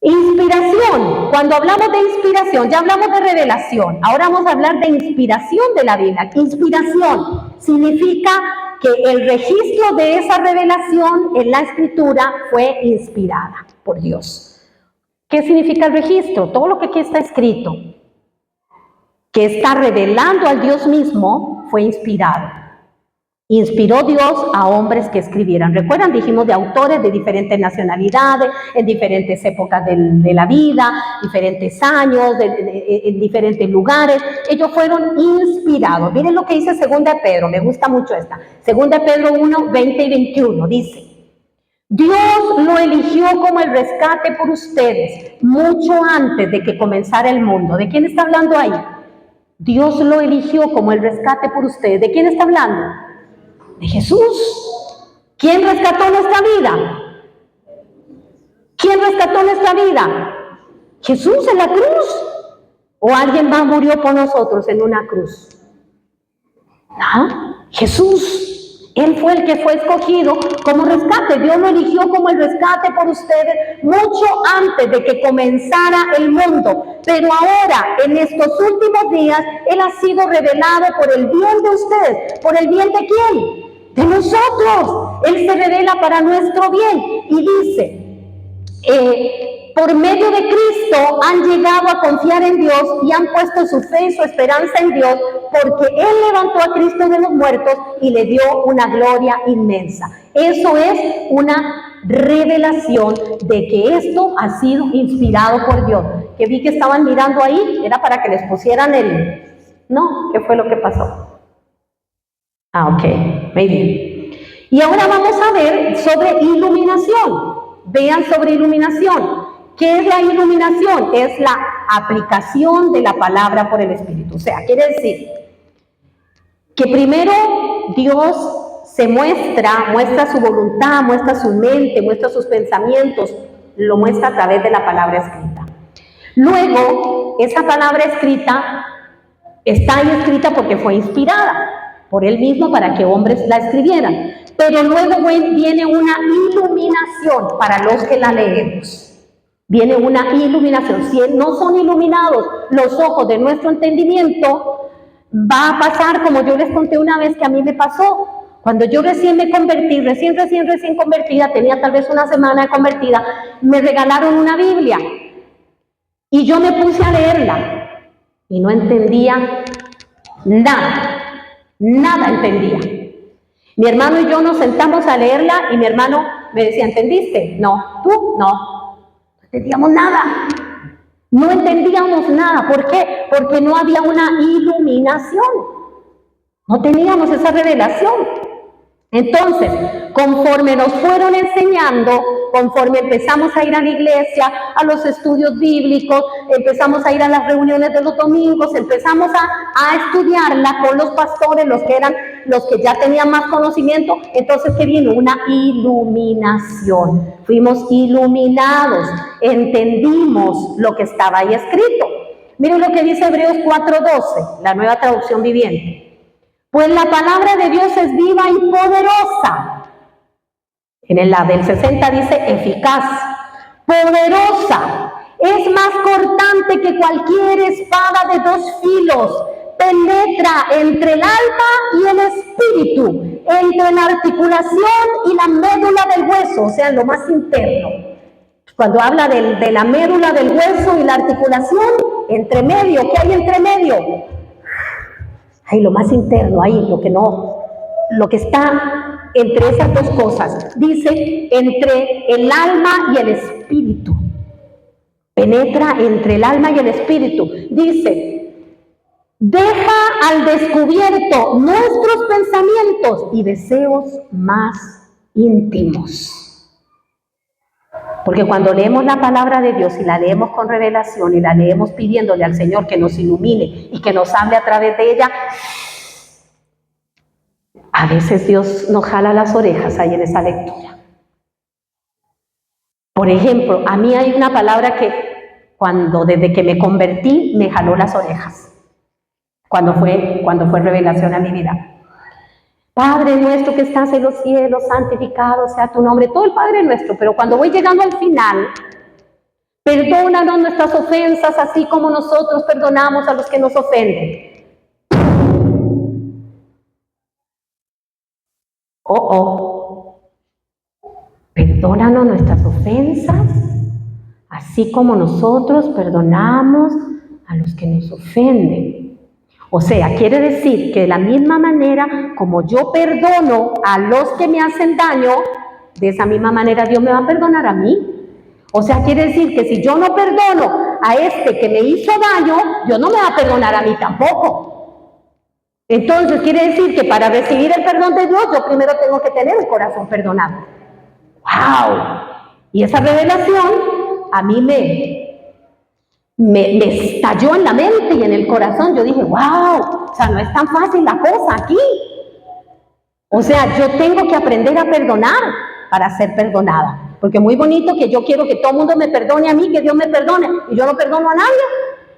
Inspiración. Cuando hablamos de inspiración, ya hablamos de revelación. Ahora vamos a hablar de inspiración de la Biblia. Inspiración significa que el registro de esa revelación en la Escritura fue inspirada por Dios. ¿Qué significa el registro? Todo lo que aquí está escrito. que está revelando al Dios mismo, fue inspirado. Inspiró Dios a hombres que escribieran. ¿Recuerdan? Dijimos de autores de diferentes nacionalidades, en diferentes épocas de la vida, diferentes años, en diferentes lugares. Ellos fueron inspirados. Miren lo que dice 2 de Pedro, me gusta mucho esta. 2 de Pedro 1, 20 y 21, dice: Dios lo eligió como el rescate por ustedes, mucho antes de que comenzara el mundo. ¿De quién está hablando ahí? Dios lo eligió como el rescate por ustedes. ¿De quién está hablando? De Jesús. ¿Quién rescató nuestra vida? ¿Quién rescató nuestra vida? Jesús en la cruz. ¿O alguien más murió por nosotros en una cruz? ¿Ah? Jesús. Él fue el que fue escogido como rescate. Dios lo eligió como el rescate por ustedes mucho antes de que comenzara el mundo. Pero ahora, en estos últimos días, Él ha sido revelado por el bien de ustedes. ¿Por el bien de quién? De nosotros. Él se revela para nuestro bien. Y dice, por medio de Cristo han llegado a confiar en Dios y han puesto su fe y su esperanza en Dios, porque Él levantó a Cristo de los muertos y le dio una gloria inmensa. Eso es una revelación de que esto ha sido inspirado por Dios. Que vi que estaban mirando ahí, era para que les pusieran el... ¿No? ¿Qué fue lo que pasó? Ok, muy bien. Y ahora vamos a ver sobre iluminación. Vean sobre iluminación. ¿Qué es la iluminación? Es la aplicación de la palabra por el Espíritu. O sea, quiere decir que primero Dios se muestra su voluntad, muestra su mente, muestra sus pensamientos, lo muestra a través de la palabra escrita. Luego, esa palabra escrita está ahí escrita porque fue inspirada por Él mismo para que hombres la escribieran. Pero luego viene una iluminación para los que la leemos. Viene una iluminación. Si no son iluminados los ojos de nuestro entendimiento, va a pasar como yo les conté una vez que a mí me pasó. Cuando yo recién me convertí, recién convertida, tenía tal vez una semana de convertida, me regalaron una Biblia. Y yo me puse a leerla. Y no entendía nada entendía. Mi hermano y yo nos sentamos a leerla y mi hermano me decía, ¿entendiste? No. ¿Tú? No entendíamos nada. No entendíamos nada. ¿Por qué? Porque no había una iluminación. No teníamos esa revelación. Entonces, conforme nos fueron enseñando, conforme empezamos a ir a la iglesia, a los estudios bíblicos, empezamos a ir a las reuniones de los domingos, empezamos a estudiarla con los pastores, los que ya tenían más conocimiento, entonces que vino una iluminación. Fuimos iluminados, entendimos lo que estaba ahí escrito. Miren lo que dice Hebreos 4:12, la Nueva Traducción Viviente. Pues la palabra de Dios es viva y poderosa. En la del 60 dice eficaz, poderosa, es más cortante que cualquier espada de 2 filos, penetra entre el alma y el espíritu, entre la articulación y la médula del hueso, o sea, lo más interno. Cuando habla de la médula del hueso y la articulación, entre medio, ¿qué hay entre medio? Hay lo más interno, ahí lo que está entre esas dos cosas. Dice, entre el alma y el espíritu. Penetra entre el alma y el espíritu. Dice, deja al descubierto nuestros pensamientos y deseos más íntimos. Porque cuando leemos la palabra de Dios y la leemos con revelación y la leemos pidiéndole al Señor que nos ilumine y que nos hable a través de ella, a veces Dios nos jala las orejas ahí en esa lectura. Por ejemplo, a mí hay una palabra que desde que me convertí me jaló las orejas, cuando fue revelación a mi vida. Padre nuestro que estás en los cielos, santificado sea tu nombre, todo el Padre nuestro, pero cuando voy llegando al final, perdónanos nuestras ofensas, así como nosotros perdonamos a los que nos ofenden. Perdónanos nuestras ofensas, así como nosotros perdonamos a los que nos ofenden. O sea, quiere decir que de la misma manera como yo perdono a los que me hacen daño, de esa misma manera Dios me va a perdonar a mí. O sea, quiere decir que si yo no perdono a este que me hizo daño, Dios no me va a perdonar a mí tampoco. Entonces quiere decir que para recibir el perdón de Dios, yo primero tengo que tener un corazón perdonado. ¡Wow! Y esa revelación a mí me estalló en la mente y en el corazón. Yo dije, wow, o sea, no es tan fácil la cosa aquí. O sea, yo tengo que aprender a perdonar para ser perdonada. Porque muy bonito que yo quiero que todo el mundo me perdone a mí, que Dios me perdone, y yo no perdono a nadie.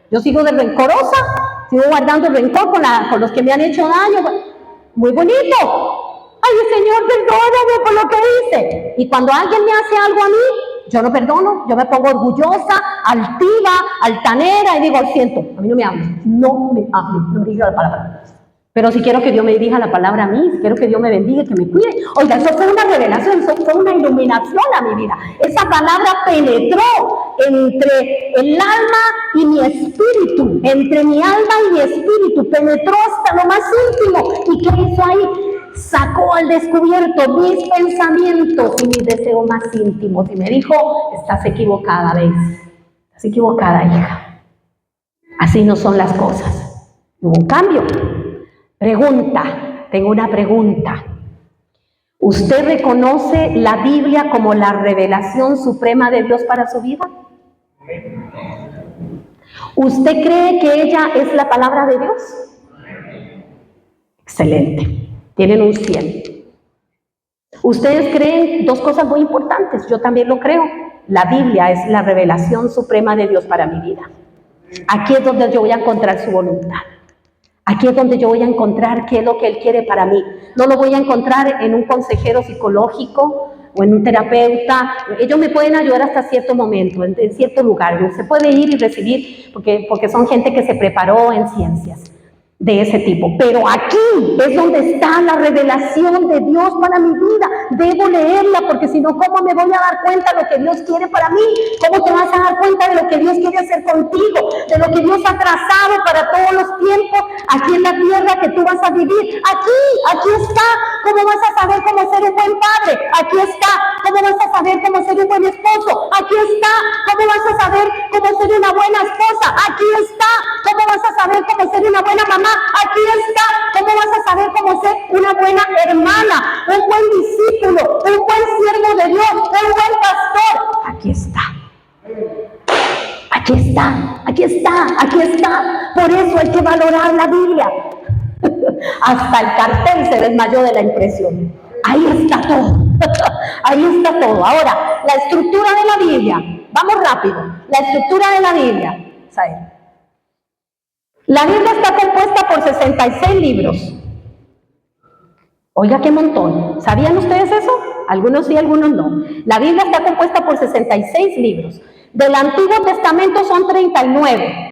Yo sigo de rencorosa, sigo guardando el rencor con los que me han hecho daño. Muy bonito. Ay, Señor, perdóname por lo que hice. Y cuando alguien me hace algo a mí, yo no perdono, yo me pongo orgullosa, altiva, altanera y digo, siento, a mí no me hables, no me dirija la palabra. Pero si quiero que Dios me dirija la palabra a mí, si quiero que Dios me bendiga, que me cuide. Oiga, eso fue una revelación, eso fue una iluminación a mi vida. Esa palabra penetró entre el alma y mi espíritu, entre mi alma y mi espíritu, penetró hasta lo más íntimo. ¿Y qué hizo ahí? Sacó al descubierto mis pensamientos y mis deseos más íntimos y me dijo, estás equivocada, ¿ves? Estás equivocada, hija. Así no son las cosas. Hubo un cambio. Pregunta, tengo una pregunta. ¿Usted reconoce la Biblia como la revelación suprema de Dios para su vida? ¿Usted cree que ella es la palabra de Dios? Excelente. Tienen un 100. Ustedes creen dos cosas muy importantes, yo también lo creo. La Biblia es la revelación suprema de Dios para mi vida. Aquí es donde yo voy a encontrar su voluntad. Aquí es donde yo voy a encontrar qué es lo que Él quiere para mí. No lo voy a encontrar en un consejero psicológico o en un terapeuta. Ellos me pueden ayudar hasta cierto momento, en cierto lugar. Se puede ir y recibir, porque son gente que se preparó en ciencias de ese tipo. Pero aquí es donde está la revelación de Dios para mi vida. Debo leerla, porque si no, ¿cómo me voy a dar cuenta de lo que Dios quiere para mí? ¿Cómo te vas a dar cuenta de lo que Dios quiere hacer contigo? De lo que Dios ha trazado para todos los tiempos aquí en la tierra que tú vas a vivir. Aquí está. ¿Cómo vas a saber cómo ser un buen padre? Aquí está. ¿Cómo vas a saber cómo ser un buen esposo? Aquí está. ¿Cómo vas a saber cómo ser una buena esposa? Aquí está. ¿Cómo vas a saber cómo ser una buena mamá? Aquí está. ¿Cómo vas a saber cómo ser una buena hermana, un buen discípulo, un buen siervo de Dios, un buen pastor? Aquí está. Aquí está, aquí está, aquí está. Por eso hay que valorar la Biblia. Hasta el cartel se desmayó de la impresión. Ahí está todo. Ahí está todo. Ahora, la estructura de la Biblia. Vamos rápido. La estructura de la Biblia. ¿Saben? La Biblia está compuesta por 66 libros. Oiga, qué montón. ¿Sabían ustedes eso? Algunos sí, algunos no. La Biblia está compuesta por 66 libros. Del Antiguo Testamento son 39.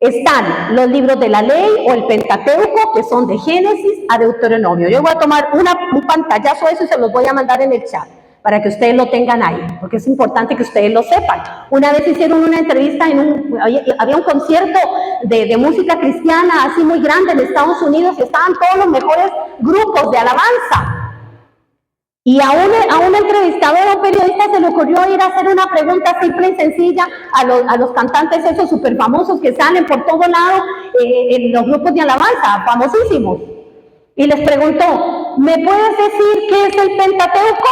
Están los libros de la ley o el Pentateuco, que son de Génesis a Deuteronomio. Yo voy a tomar un pantallazo de eso y se los voy a mandar en el chat, para que ustedes lo tengan ahí, porque es importante que ustedes lo sepan. Una vez hicieron una entrevista, había un concierto de música cristiana así muy grande en Estados Unidos y estaban todos los mejores grupos de alabanza. Y a un entrevistador o periodista se le ocurrió ir a hacer una pregunta simple y sencilla a los cantantes esos súper famosos que salen por todo lado en los grupos de alabanza, famosísimos. Y les preguntó, ¿me puedes decir qué es el Pentateuco?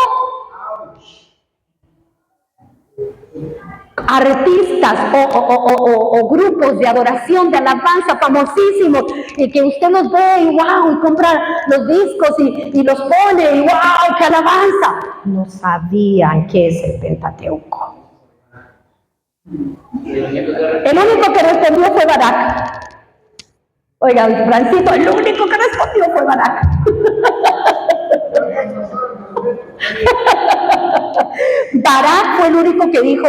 Artistas o grupos de adoración, de alabanza famosísimos, y que usted los ve y wow, y compra los discos y los pone y wow, qué alabanza. No sabían qué es el Pentateuco. El único que respondió fue Barak. Oiga, Francito, el único que respondió fue Barak. Barak fue el único que dijo,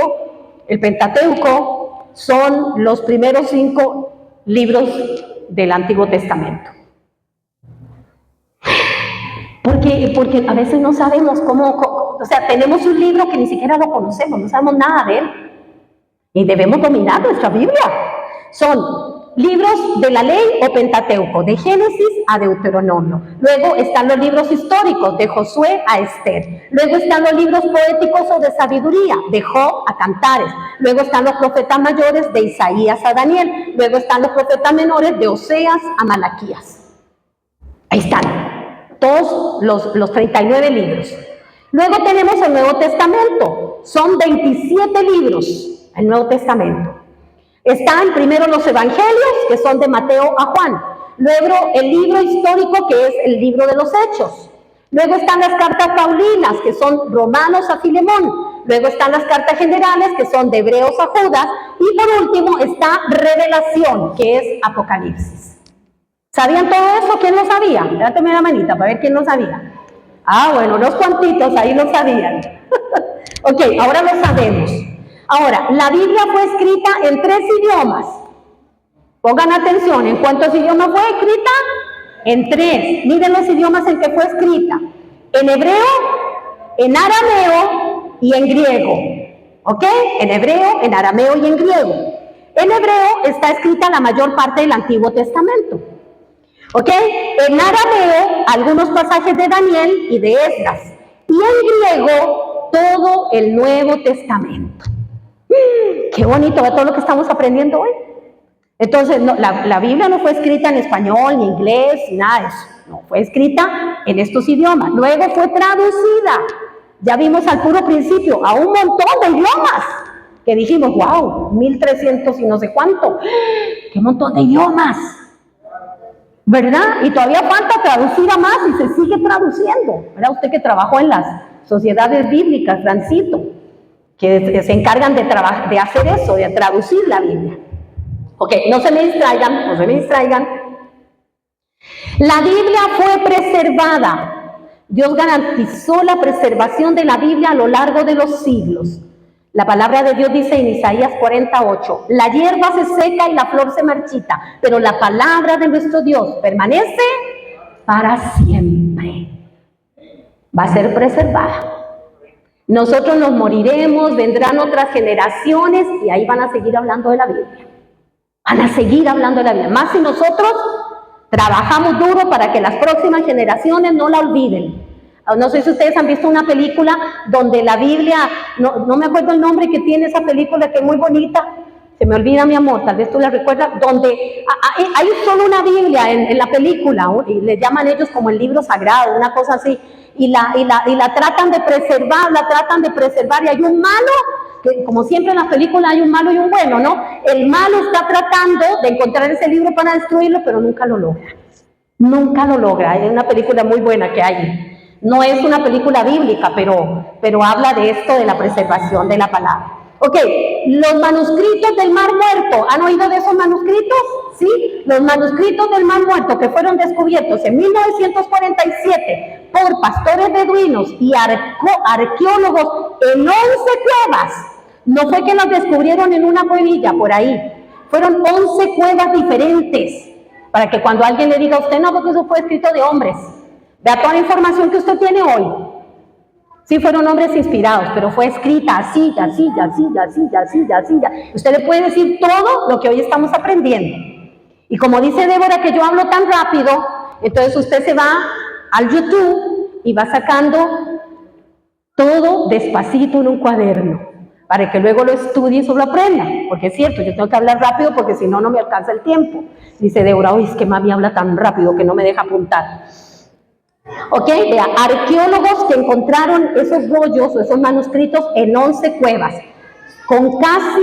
el Pentateuco son los primeros 5 libros del Antiguo Testamento. Porque a veces no sabemos cómo, o sea, tenemos un libro que ni siquiera lo conocemos, no sabemos nada de él. Y debemos dominar nuestra Biblia. Son libros de la ley o Pentateuco, de Génesis a Deuteronomio. Luego están los libros históricos, de Josué a Esther. Luego están los libros poéticos o de sabiduría, de Job a Cantares. Luego están los profetas mayores, de Isaías a Daniel. Luego están los profetas menores, de Oseas a Malaquías. Ahí están todos los 39 libros. Luego tenemos el Nuevo Testamento. Son 27 libros el Nuevo Testamento. Están primero los evangelios, que son de Mateo a Juan. Luego el libro histórico, que es el libro de los Hechos. Luego están las cartas paulinas, que son Romanos a Filemón. Luego están las cartas generales, que son de Hebreos a Judas. Y por último está Revelación, que es Apocalipsis. ¿Sabían todo eso? ¿Quién lo sabía? Dáteme la manita para ver quién lo sabía. Ah, bueno, unos cuantitos ahí lo sabían. Ok, ahora lo sabemos. Ahora, la Biblia fue escrita en 3 idiomas. Pongan atención, ¿en cuántos idiomas fue escrita? En 3. Miren los idiomas en que fue escrita. En hebreo, en arameo y en griego. ¿Ok? En hebreo, en arameo y en griego. En hebreo está escrita la mayor parte del Antiguo Testamento. ¿Ok? En arameo, algunos pasajes de Daniel y de Esdras. Y en griego, todo el Nuevo Testamento. Qué bonito, ¿ve todo lo que estamos aprendiendo hoy? Entonces, no, la Biblia no fue escrita en español, ni inglés, ni nada de eso. No, fue escrita en estos idiomas. Luego fue traducida. Ya vimos al puro principio a un montón de idiomas. Que dijimos, wow, 1300 y no sé cuánto. ¡Qué montón de idiomas! ¿Verdad? Y todavía falta traducir a más y se sigue traduciendo. ¿Verdad? Usted que trabajó en las sociedades bíblicas, Francito, que se encargan de hacer eso, de traducir la Biblia. Ok, no se me distraigan. La Biblia fue preservada. Dios garantizó la preservación de la Biblia a lo largo de los siglos. La palabra de Dios dice en Isaías 48, la hierba se seca y la flor se marchita, pero la palabra de nuestro Dios permanece para siempre. Va a ser preservada. Nosotros nos moriremos, vendrán otras generaciones y ahí van a seguir hablando de la Biblia. Van a seguir hablando de la Biblia. Más si nosotros trabajamos duro para que las próximas generaciones no la olviden. No sé si ustedes han visto una película donde la Biblia, no me acuerdo el nombre que tiene esa película que es muy bonita, se me olvida mi amor, tal vez tú la recuerdas, donde hay solo una Biblia en la película, y le llaman ellos como el libro sagrado, una cosa así, y la tratan de preservar, y hay un malo, que como siempre en las películas hay un malo y un bueno, ¿no? El malo está tratando de encontrar ese libro para destruirlo, pero nunca lo logra, es una película muy buena que hay. No es una película bíblica, pero habla de esto, de la preservación de la palabra. Ok, los manuscritos del Mar Muerto, ¿han oído de esos manuscritos? Sí, los manuscritos del Mar Muerto que fueron descubiertos en 1947 por pastores beduinos y arqueólogos en 11 cuevas. No fue que los descubrieron en una cuevilla por ahí, fueron 11 cuevas diferentes, para que cuando alguien le diga a usted, no, porque eso fue escrito de hombres. Vea toda la información que usted tiene hoy. Sí fueron hombres inspirados, pero fue escrita así. Usted le puede decir todo lo que hoy estamos aprendiendo. Y como dice Débora que yo hablo tan rápido, entonces usted se va al YouTube y va sacando todo despacito en un cuaderno, para que luego lo estudie y se lo aprenda. Porque es cierto, yo tengo que hablar rápido porque si no, no me alcanza el tiempo. Dice Débora, uy, es que mami habla tan rápido que no me deja apuntar. Ok, vea, arqueólogos que encontraron esos rollos o esos manuscritos en 11 cuevas, con casi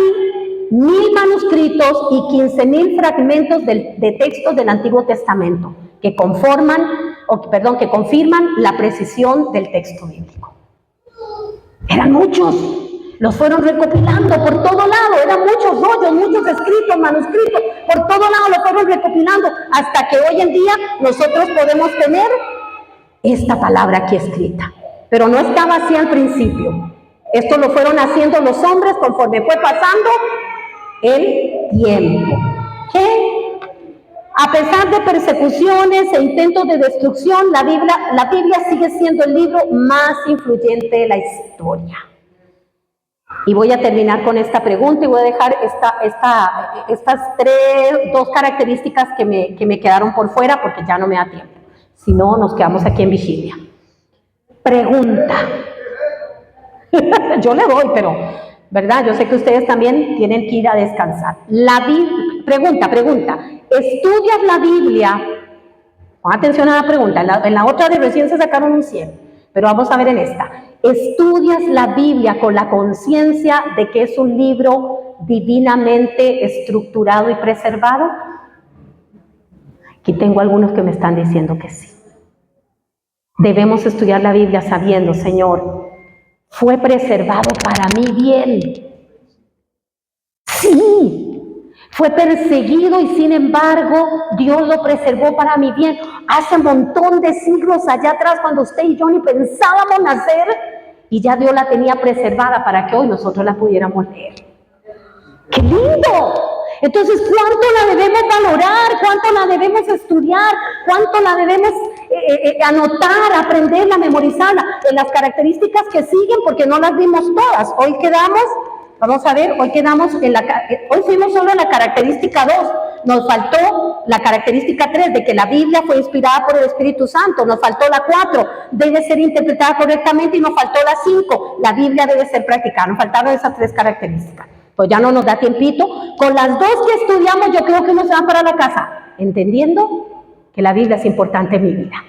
1000 manuscritos y 15,000 fragmentos de textos del Antiguo Testamento, que confirman la precisión del texto bíblico. Eran muchos, los fueron recopilando por todo lado, eran muchos rollos, muchos escritos, manuscritos, por todo lado los fueron recopilando, hasta que hoy en día nosotros podemos tener esta palabra aquí escrita. Pero no estaba así al principio. Esto lo fueron haciendo los hombres conforme fue pasando el tiempo. ¿Qué? A pesar de persecuciones e intentos de destrucción, la Biblia sigue siendo el libro más influyente de la historia. Y voy a terminar con esta pregunta y voy a dejar estas dos características que me quedaron por fuera porque ya no me da tiempo. Si no, nos quedamos aquí en vigilia. Pregunta. Yo le doy, pero, ¿verdad? Yo sé que ustedes también tienen que ir a descansar. Pregunta. ¿Estudias la Biblia? Pon atención a la pregunta. En la otra de recién se sacaron un 100, pero vamos a ver en esta. ¿Estudias la Biblia con la conciencia de que es un libro divinamente estructurado y preservado? Aquí tengo algunos que me están diciendo que sí. Debemos estudiar la Biblia sabiendo, Señor, fue preservado para mi bien. Sí. Fue perseguido y sin embargo Dios lo preservó para mi bien. Hace un montón de siglos allá atrás, cuando usted y yo ni pensábamos nacer, y ya Dios la tenía preservada para que hoy nosotros la pudiéramos leer. ¡Qué lindo! Entonces, ¿cuánto la debemos valorar? ¿Cuánto la debemos estudiar? ¿Cuánto la debemos anotar, aprenderla, memorizarla? En las características que siguen, porque no las vimos todas. Hoy quedamos... Vamos a ver, hoy fuimos solo en la característica 2, nos faltó la característica 3 de que la Biblia fue inspirada por el Espíritu Santo, nos faltó la 4, debe ser interpretada correctamente y nos faltó la 5, la Biblia debe ser practicada, nos faltaron esas 3 características. Pues ya no nos da tiempito, con las 2 que estudiamos yo creo que uno se va para la casa, entendiendo que la Biblia es importante en mi vida.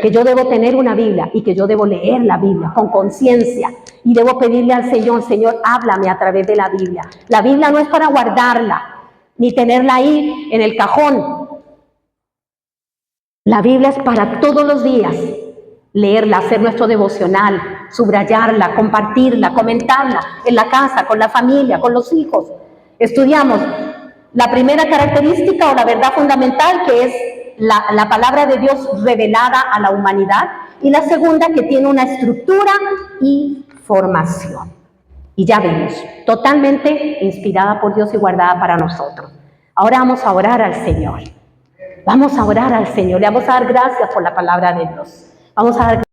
Que yo debo tener una Biblia y que yo debo leer la Biblia con conciencia y debo pedirle al Señor, Señor, háblame a través de la Biblia. La Biblia no es para guardarla ni tenerla ahí en el cajón. La Biblia es para todos los días leerla, hacer nuestro devocional, subrayarla, compartirla, comentarla en la casa, con la familia, con los hijos. Estudiamos la primera característica o la verdad fundamental, que es la palabra de Dios revelada a la humanidad, y la segunda, que tiene una estructura y formación. Y ya vemos, totalmente inspirada por Dios y guardada para nosotros. Ahora vamos a orar al Señor. Vamos a orar al Señor, le vamos a dar gracias por la palabra de Dios. Vamos a dar